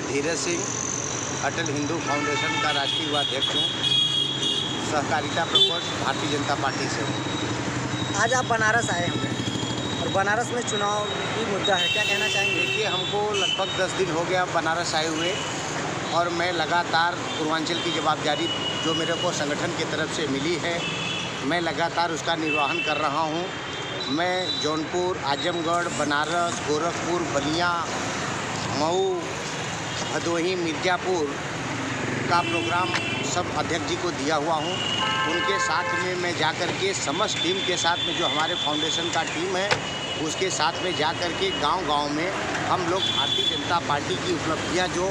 धीरज सिंह, अटल Hindu foundation का राष्ट्रीय उपाध्यक्ष हूँ। सहकारिता प्रकोष्ठ भारतीय जनता पार्टी से हूँ। आज आप बनारस आए हैं और बनारस में चुनाव भी मुद्दा है, क्या कहना चाहेंगे? देखिए, हमको लगभग 10 दिन हो गया बनारस आए हुए और मैं लगातार पूर्वांचल की जवाबदारी जो मेरे को संगठन की तरफ से मिली है, मैं लगातार उसका निर्वहन कर रहा हूँ। मैं जौनपुर, आजमगढ़, बनारस, गोरखपुर, बलिया, मऊ, भदोही, मिर्ज़ापुर का प्रोग्राम सब अध्यक्ष जी को दिया हुआ हूँ। उनके साथ में मैं जाकर के समस्त टीम के साथ में जो हमारे फाउंडेशन का टीम है उसके साथ में जाकर के गांव-गांव में हम लोग भारतीय जनता पार्टी की उपलब्धियां जो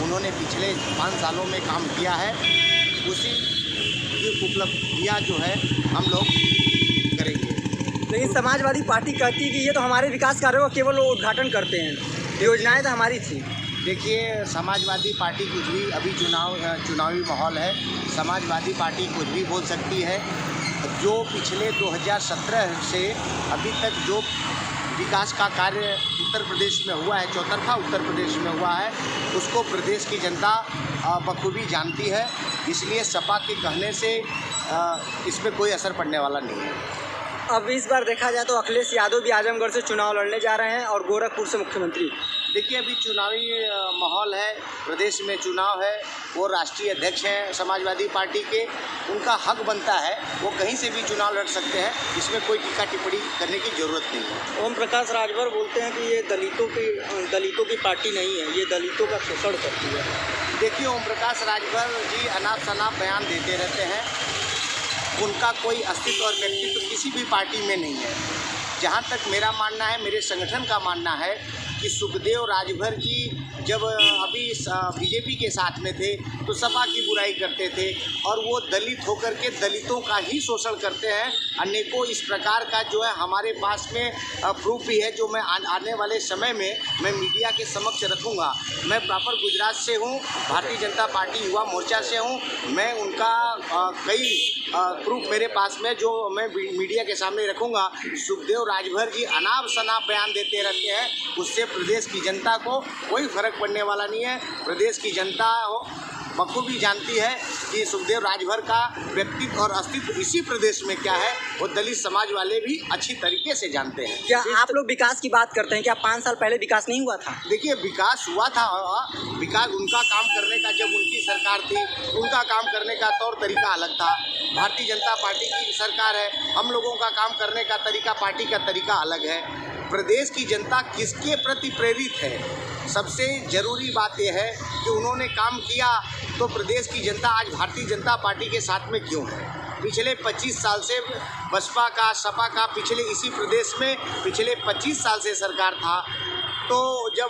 उन्होंने पिछले 5 सालों में काम किया है उसी की उपलब्धियां जो है हम लोग करेंगे। लेकिन समाजवादी पार्टी कहती है कि ये तो हमारे विकास कार्यों का केवल वो उद्घाटन करते हैं, योजनाएं तो हमारी थी। देखिए, समाजवादी पार्टी कुछ भी, अभी चुनावी माहौल है, समाजवादी पार्टी कुछ भी बोल सकती है। जो पिछले 2017 से अभी तक जो विकास का कार्य उत्तर प्रदेश में हुआ है, चौतरफा उत्तर प्रदेश में हुआ है, उसको प्रदेश की जनता बखूबी जानती है। इसलिए सपा के कहने से इसमें कोई असर पड़ने वाला नहीं है। अब इस बार देखा जाए तो अखिलेश यादव भी आजमगढ़ से चुनाव लड़ने जा रहे हैं और गोरखपुर से मुख्यमंत्री। देखिए, अभी चुनावी माहौल है, प्रदेश में चुनाव है, वो राष्ट्रीय अध्यक्ष हैं समाजवादी पार्टी के, उनका हक बनता है, वो कहीं से भी चुनाव लड़ सकते हैं, इसमें कोई टीका टिप्पणी करने की ज़रूरत नहीं है। ओम प्रकाश राजभर बोलते हैं कि ये दलितों की पार्टी नहीं है, ये दलितों का शोषण करती है। देखिए, ओम प्रकाश राजभर जी अनाप शनाप बयान देते रहते हैं, उनका कोई अस्तित्व और व्यक्तित्व किसी भी पार्टी में नहीं है। जहाँ तक मेरा मानना है, मेरे संगठन का मानना है कि सुखदेव राजभर जी जब अभी बीजेपी के साथ में थे तो सपा की बुराई करते थे और वो दलित होकर के दलितों का ही शोषण करते हैं। अनेकों इस प्रकार का जो है हमारे पास में प्रूफ भी है, जो मैं आने वाले समय में मैं मीडिया के समक्ष रखूँगा। मैं प्रॉपर गुजरात से हूँ, भारतीय जनता पार्टी युवा मोर्चा से हूँ। मैं उनका कई प्रूफ मेरे पास में जो मैं मीडिया के सामने रखूँगा। सुखदेव राजभर जी अनाप शनाप बयान देते रहते हैं, उससे प्रदेश की जनता को कोई फर्क पड़ने वाला नहीं है। प्रदेश की जनता बखूबी जानती है कि सुखदेव राजभर का व्यक्तित्व और अस्तित्व इसी प्रदेश में क्या है, वो दलित समाज वाले भी अच्छी तरीके से जानते हैं। क्या आप लोग विकास की बात करते हैं? क्या 5 साल पहले विकास नहीं हुआ था? देखिए, विकास हुआ था। विकास उनका काम करने का, जब उनकी सरकार थी उनका काम करने का तौर तरीका अलग था। भारतीय जनता पार्टी की सरकार है, हम लोगों का काम करने का तरीका, पार्टी का तरीका अलग है। प्रदेश की जनता किसके प्रति प्रेरित है, सबसे ज़रूरी बात यह है कि उन्होंने काम किया तो प्रदेश की जनता आज भारतीय जनता पार्टी के साथ में क्यों है। पिछले 25 साल से बसपा का, सपा का पिछले इसी प्रदेश में पिछले 25 साल से सरकार था, तो जब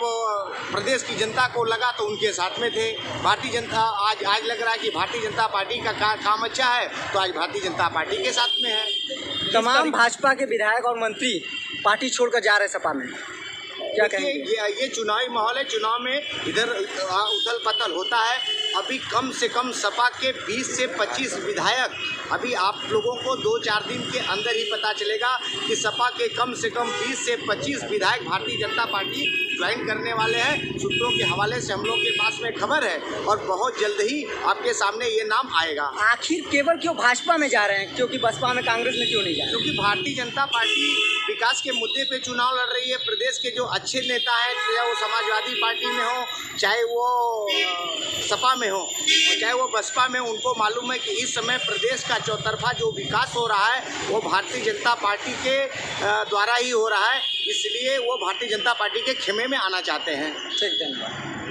प्रदेश की जनता को लगा तो उनके साथ में थे। भारतीय जनता आज लग रहा है कि भारतीय जनता पार्टी का काम अच्छा है तो आज भारतीय जनता पार्टी के साथ में है। तमाम भाजपा के विधायक और मंत्री पार्टी छोड़कर जा रहे सपा में, क्या कहेंगे? ये चुनावी माहौल है, चुनाव में इधर उथल पथल होता है। अभी कम से कम सपा के 20 से 25 विधायक, अभी आप लोगों को 2-4 दिन के अंदर ही पता चलेगा कि सपा के कम से कम 20 से 25 विधायक भारतीय जनता पार्टी ज्वाइन करने वाले हैं। सूत्रों के हवाले से हम लोग के पास में खबर है और बहुत जल्द ही आपके सामने ये नाम आएगा। आखिर केवल क्यों भाजपा में जा रहे हैं, क्योंकि बसपा में, कांग्रेस में क्यों नहीं जा रहे? क्योंकि भारतीय जनता पार्टी विकास के मुद्दे पे चुनाव लड़ रही है। प्रदेश के जो अच्छे नेता हैं, चाहे वो समाजवादी पार्टी में हो, चाहे वो सपा में हो, चाहे वो बसपा में, उनको मालूम है कि इस समय प्रदेश का चौतरफा जो विकास हो रहा है वो भारतीय जनता पार्टी के द्वारा ही हो रहा है। इसलिए वो भारतीय जनता पार्टी के खेमे में आना चाहते हैं। ठीक, धन्यवाद।